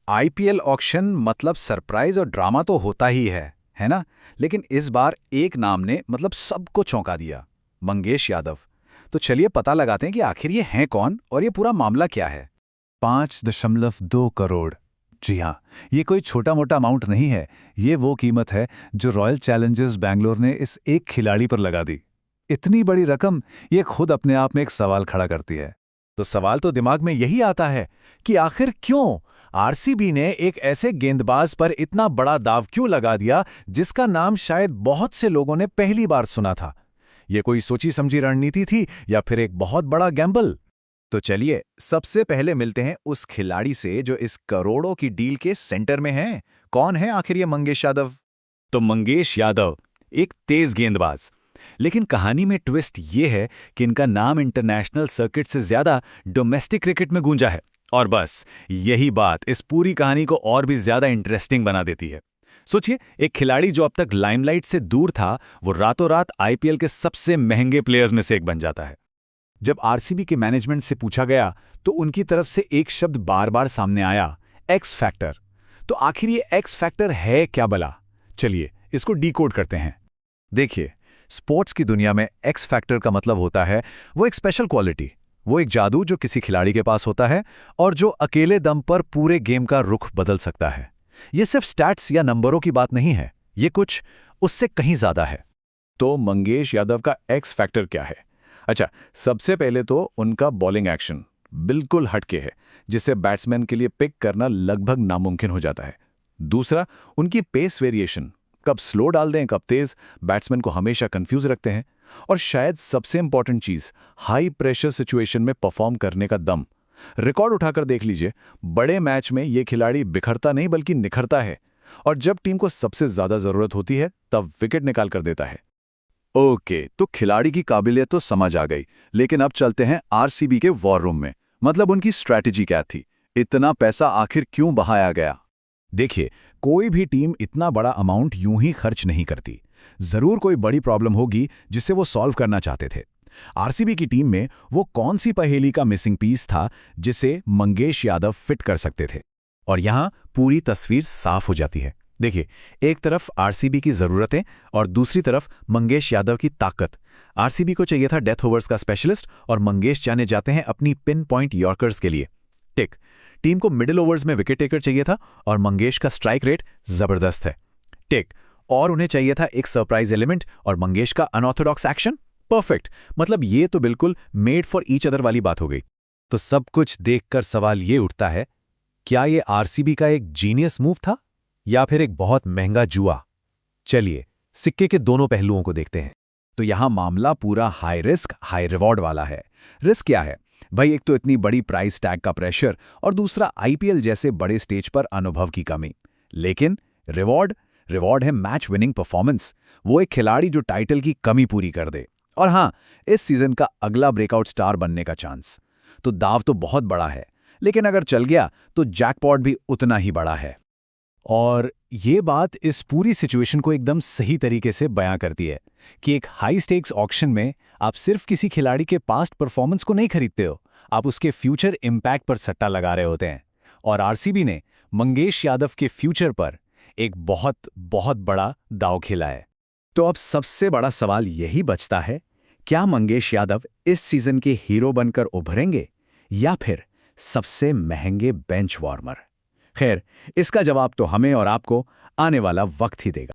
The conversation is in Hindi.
आईपीएल ऑक्शन मतलब सरप्राइज और ड्रामा तो होता ही है ना। लेकिन इस बार एक नाम ने मतलब सबको चौंका दिया, मंगेश यादव। तो चलिए पता लगाते हैं कि आखिर ये हैं कौन और ये पूरा मामला क्या है। 5.2 करोड़। जी हाँ, ये कोई छोटा मोटा अमाउंट नहीं है। ये वो कीमत है जो रॉयल चैलेंजर्स बैंगलोर ने इस एक खिलाड़ी पर लगा दी। इतनी बड़ी रकम, ये खुद अपने आप में एक सवाल खड़ा करती है। तो सवाल तो दिमाग में यही आता है कि आखिर क्यों आरसीबी ने एक ऐसे गेंदबाज पर इतना बड़ा दाव क्यों लगा दिया जिसका नाम शायद बहुत से लोगों ने पहली बार सुना था। ये कोई सोची समझी रणनीति थी या फिर एक बहुत बड़ा गैम्बल? तो चलिए सबसे पहले मिलते हैं उस खिलाड़ी से जो इस करोड़ों की डील के सेंटर में है। कौन है आखिर ये मंगेश यादव? तो मंगेश यादव एक तेज गेंदबाज, लेकिन कहानी में ट्विस्ट ये है कि इनका नाम इंटरनेशनल सर्किट से ज्यादा डोमेस्टिक क्रिकेट में गूंजा है। और बस यही बात इस पूरी कहानी को और भी ज्यादा इंटरेस्टिंग बना देती है। सोचिए, एक खिलाड़ी जो अब तक लाइमलाइट से दूर था, वो रातों रात आईपीएल के सबसे महंगे प्लेयर्स में से एक बन जाता है। जब आरसीबी के मैनेजमेंट से पूछा गया तो उनकी तरफ से एक शब्द बार बार सामने आया, एक्स फैक्टर। तो आखिर ये एक्स फैक्टर है क्या भला? चलिए इसको डीकोड करते हैं। देखिए, स्पोर्ट्स की दुनिया में एक्स फैक्टर का मतलब होता है वो एक स्पेशल क्वालिटी, वो एक जादू जो किसी खिलाड़ी के पास होता है और जो अकेले दम पर पूरे गेम का रुख बदल सकता है। ये सिर्फ स्टैट्स या नंबरों की बात नहीं है, ये कुछ उससे कहीं ज्यादा है। तो मंगेश यादव का एक्स फैक्टर क्या है? अच्छा, सबसे पहले तो उनका बॉलिंग एक्शन बिल्कुल हटके है, जिसे बैट्समैन के लिए पिक करना लगभग नामुमकिन हो जाता है। दूसरा, उनकी पेस वेरिएशन, कब स्लो डाल दें कब तेज, बैट्समैन को हमेशा कंफ्यूज रखते हैं। और शायद सबसे इंपॉर्टेंट चीज, हाई प्रेशर सिचुएशन में परफॉर्म करने का दम। रिकॉर्ड उठाकर देख लीजिए, बड़े मैच में ये खिलाड़ी बिखरता नहीं बल्कि निखरता है, और जब टीम को सबसे ज्यादा जरूरत होती है तब विकेट निकाल कर देता है। ओके, तो खिलाड़ी की काबिलियत तो समझ आ गई, लेकिन अब चलते हैं आरसीबी के वॉर रूम में। मतलब उनकी स्ट्रैटेजी क्या थी? इतना पैसा आखिर क्यों बहाया गया? देखिए, कोई भी टीम इतना बड़ा अमाउंट यूं ही खर्च नहीं करती। जरूर कोई बड़ी प्रॉब्लम होगी जिसे वो सॉल्व करना चाहते थे। आरसीबी की टीम में वो कौन सी पहेली का मिसिंग पीस था जिसे मंगेश यादव फिट कर सकते थे? और यहां पूरी तस्वीर साफ हो जाती है। देखिए, एक तरफ आरसीबी की जरूरतें और दूसरी तरफ मंगेश यादव की ताकत। आरसीबी को चाहिए था डेथ ओवर्स का स्पेशलिस्ट और मंगेश जाने जाते हैं अपनी पिन पॉइंट यॉर्कर्स के लिए। टिक। टीम को मिडिल ओवर्स में विकेट टेकर चाहिए था और मंगेश का स्ट्राइक रेट जबरदस्त है। टिक। और उन्हें चाहिए था एक सरप्राइज एलिमेंट और मंगेश का अनऑर्थोडॉक्स एक्शन। परफेक्ट। मतलब ये तो बिल्कुल मेड फॉर ईच अदर वाली बात हो गई। तो सब कुछ देखकर सवाल ये उठता है, क्या ये आरसीबी का एक जीनियस मूव था या फिर एक बहुत महंगा जुआ? चलिए सिक्के के दोनों पहलुओं को देखते हैं। तो यहां मामला पूरा हाई रिस्क हाई रिवॉर्ड वाला है। रिस्क क्या है भाई? एक तो इतनी बड़ी प्राइस टैग का प्रेशर और दूसरा आईपीएल जैसे बड़े स्टेज पर अनुभव की कमी। लेकिन रिवॉर्ड रिवॉर्ड है मैच विनिंग परफॉर्मेंस। वो एक खिलाड़ी जो टाइटल की कमी पूरी कर दे, और हां, इस सीजन का अगला ब्रेकआउट स्टार बनने का चांस। तो दाव तो बहुत बड़ा है, लेकिन अगर चल गया तो जैकपॉट भी उतना ही बड़ा है। और ये बात इस पूरी सिचुएशन को एकदम सही तरीके से बयां करती है कि एक हाई स्टेक्स ऑक्शन में आप सिर्फ किसी खिलाड़ी के पास्ट परफॉर्मेंस को नहीं खरीदते हो, आप उसके फ्यूचर इम्पैक्ट पर सट्टा लगा रहे होते हैं। और आरसीबी ने मंगेश यादव के फ्यूचर पर एक बहुत बहुत बड़ा दांव खेला है। तो अब सबसे बड़ा सवाल यही बचता है, क्या मंगेश यादव इस सीजन के हीरो बनकर उभरेंगे या फिर सबसे महंगे बेंच वार्मर? खैर, इसका जवाब तो हमें और आपको आने वाला वक्त ही देगा।